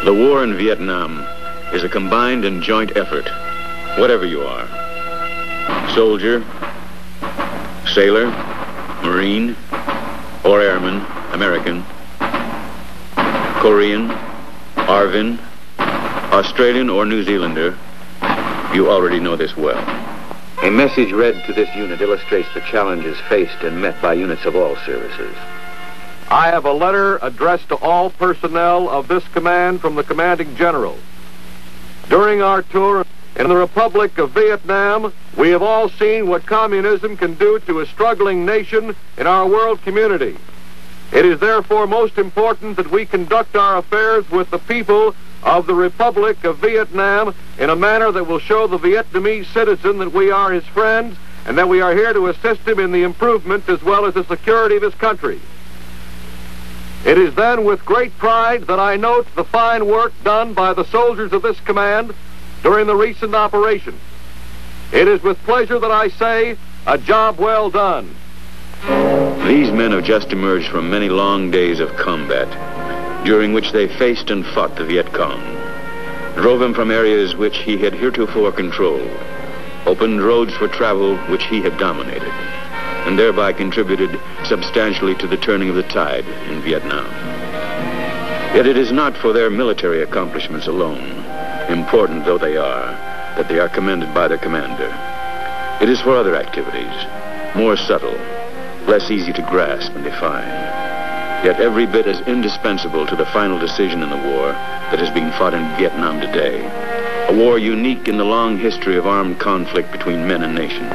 The war in Vietnam is a combined and joint effort, whatever you are. Soldier, sailor, Marine, or airman, American, Korean, Arvin, Australian or New Zealander, you already know this well. A message read to this unit illustrates the challenges faced and met by units of all services. I have a letter addressed to all personnel of this command from the commanding general. During our tour in the Republic of Vietnam, we have all seen what communism can do to a struggling nation in our world community. It is therefore most important that we conduct our affairs with the people of the Republic of Vietnam in a manner that will show the Vietnamese citizen that we are his friends and that we are here to assist him in the improvement as well as the security of his country. It is then with great pride that I note the fine work done by the soldiers of this command during the recent operation. It is with pleasure that I say, a job well done. These men have just emerged from many long days of combat, during which they faced and fought the Viet Cong, drove him from areas which he had heretofore controlled, opened roads for travel which he had dominated, and thereby contributed substantially to the turning of the tide in Vietnam. Yet it is not for their military accomplishments alone, important though they are, that they are commended by their commander. It is for other activities, more subtle, less easy to grasp and define, yet every bit as indispensable to the final decision in the war that is being fought in Vietnam today, a war unique in the long history of armed conflict between men and nations.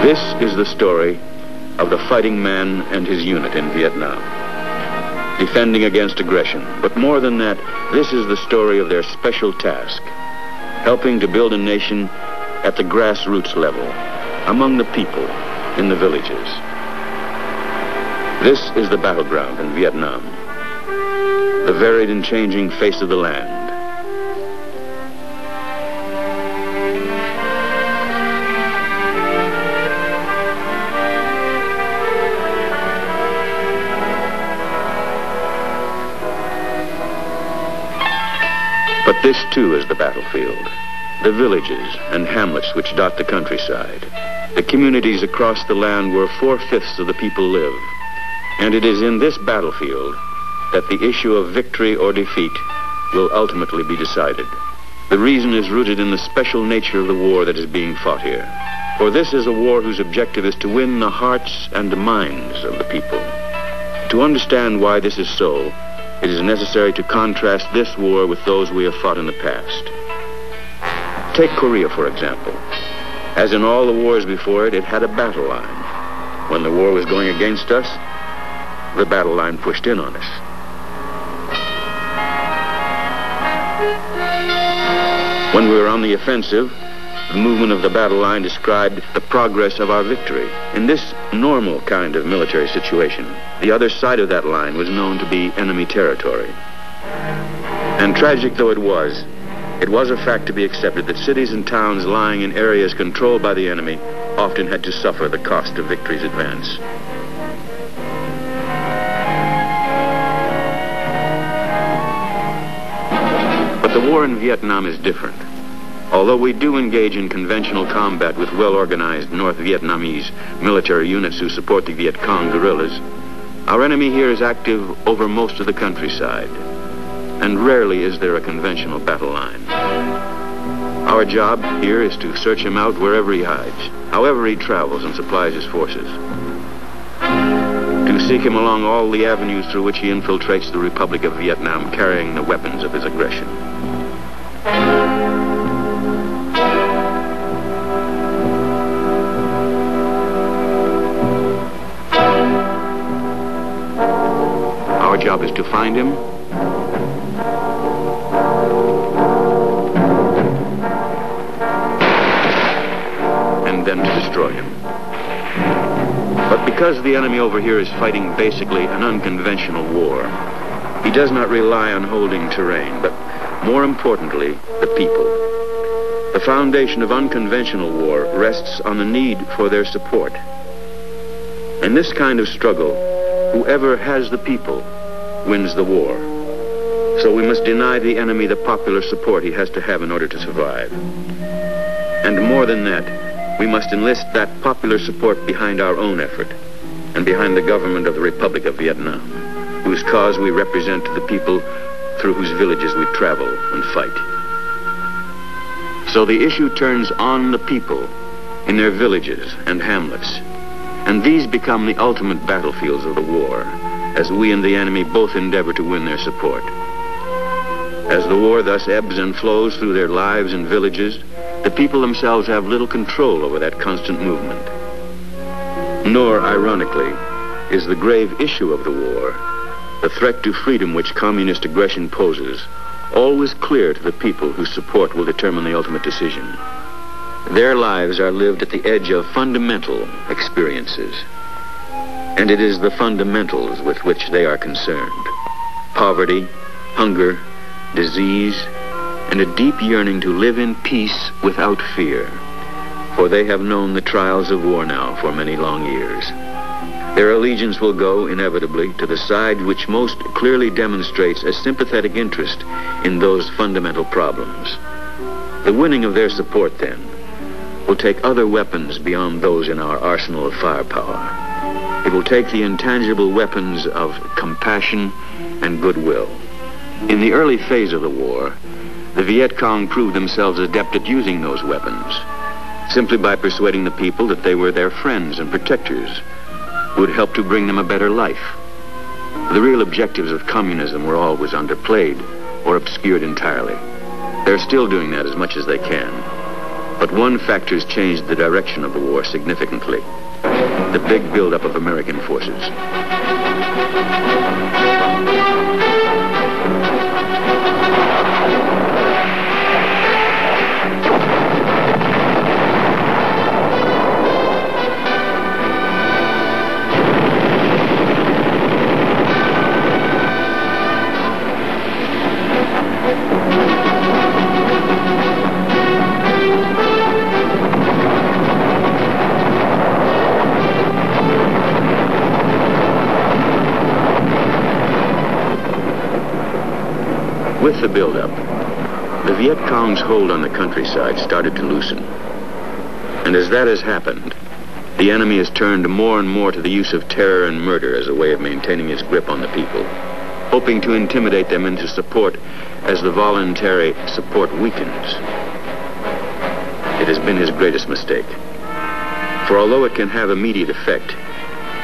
This is the story of the fighting man and his unit in Vietnam, defending against aggression. But more than that, this is the story of their special task, helping to build a nation at the grassroots level, among the people, in the villages. This is the battleground in Vietnam, the varied and changing face of the land. But this, too, is the battlefield. The villages and hamlets which dot the countryside. The communities across the land where 4/5 of the people live. And it is in this battlefield that the issue of victory or defeat will ultimately be decided. The reason is rooted in the special nature of the war that is being fought here. For this is a war whose objective is to win the hearts and minds of the people. To understand why this is so, it is necessary to contrast this war with those we have fought in the past. Take Korea, for example. As in all the wars before it, it had a battle line. When the war was going against us, the battle line pushed in on us. When we were on the offensive, the movement of the battle line described the progress of our victory. In this normal kind of military situation, the other side of that line was known to be enemy territory. And tragic though it was a fact to be accepted that cities and towns lying in areas controlled by the enemy often had to suffer the cost of victory's advance. But the war in Vietnam is different. Although we do engage in conventional combat with well-organized North Vietnamese military units who support the Viet Cong guerrillas, our enemy here is active over most of the countryside, and rarely is there a conventional battle line. Our job here is to search him out wherever he hides, however he travels and supplies his forces, to seek him along all the avenues through which he infiltrates the Republic of Vietnam, carrying the weapons of his aggression. Our job is to find him and then to destroy him. But because the enemy over here is fighting basically an unconventional war, he does not rely on holding terrain, but more importantly, the people. The foundation of unconventional war rests on the need for their support. In this kind of struggle, whoever has the people wins the war. So we must deny the enemy the popular support he has to have in order to survive. And more than that, we must enlist that popular support behind our own effort and behind the government of the Republic of Vietnam, whose cause we represent to the people through whose villages we travel and fight. So the issue turns on the people in their villages and hamlets, and these become the ultimate battlefields of the war, as we and the enemy both endeavor to win their support. As the war thus ebbs and flows through their lives and villages, the people themselves have little control over that constant movement. Nor, ironically, is the grave issue of the war, the threat to freedom which communist aggression poses, always clear to the people whose support will determine the ultimate decision. Their lives are lived at the edge of fundamental experiences, and it is the fundamentals with which they are concerned. Poverty, hunger, disease, and a deep yearning to live in peace without fear, for they have known the trials of war now for many long years. Their allegiance will go, inevitably, to the side which most clearly demonstrates a sympathetic interest in those fundamental problems. The winning of their support, then, will take other weapons beyond those in our arsenal of firepower. It will take the intangible weapons of compassion and goodwill. In the early phase of the war, the Viet Cong proved themselves adept at using those weapons, simply by persuading the people that they were their friends and protectors who would help to bring them a better life. The real objectives of communism were always underplayed or obscured entirely. They're still doing that as much as they can. But one factor has changed the direction of the war significantly: the big buildup of American forces. With the buildup, the Viet Cong's hold on the countryside started to loosen. And as that has happened, the enemy has turned more and more to the use of terror and murder as a way of maintaining his grip on the people, hoping to intimidate them into support as the voluntary support weakens. It has been his greatest mistake. For although it can have immediate effect,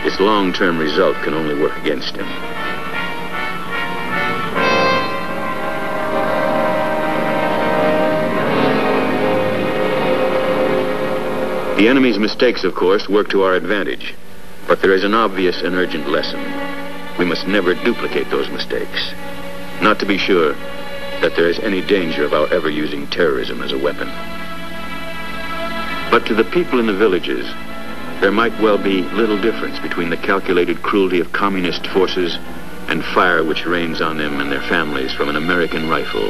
its long-term result can only work against him. The enemy's mistakes, of course, work to our advantage, but there is an obvious and urgent lesson. We must never duplicate those mistakes, not to be sure that there is any danger of our ever using terrorism as a weapon. But to the people in the villages, there might well be little difference between the calculated cruelty of communist forces and fire which rains on them and their families from an American rifle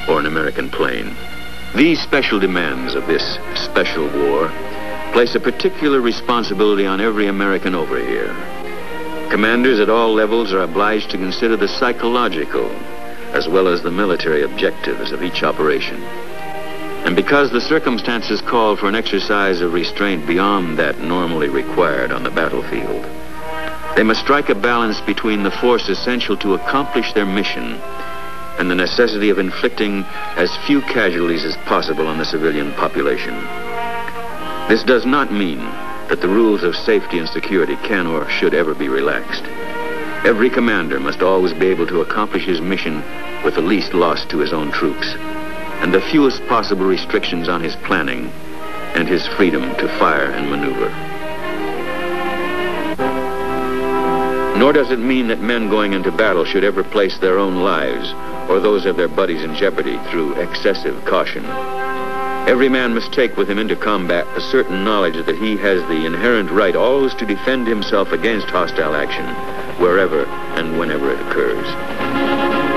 or an American plane. These special demands of this special war place a particular responsibility on every American over here. Commanders at all levels are obliged to consider the psychological as well as the military objectives of each operation. And because the circumstances call for an exercise of restraint beyond that normally required on the battlefield, they must strike a balance between the force essential to accomplish their mission and the necessity of inflicting as few casualties as possible on the civilian population. This does not mean that the rules of safety and security can or should ever be relaxed. Every commander must always be able to accomplish his mission with the least loss to his own troops and the fewest possible restrictions on his planning and his freedom to fire and maneuver. Nor does it mean that men going into battle should ever place their own lives or those of their buddies in jeopardy through excessive caution. Every man must take with him into combat a certain knowledge that he has the inherent right always to defend himself against hostile action, wherever and whenever it occurs.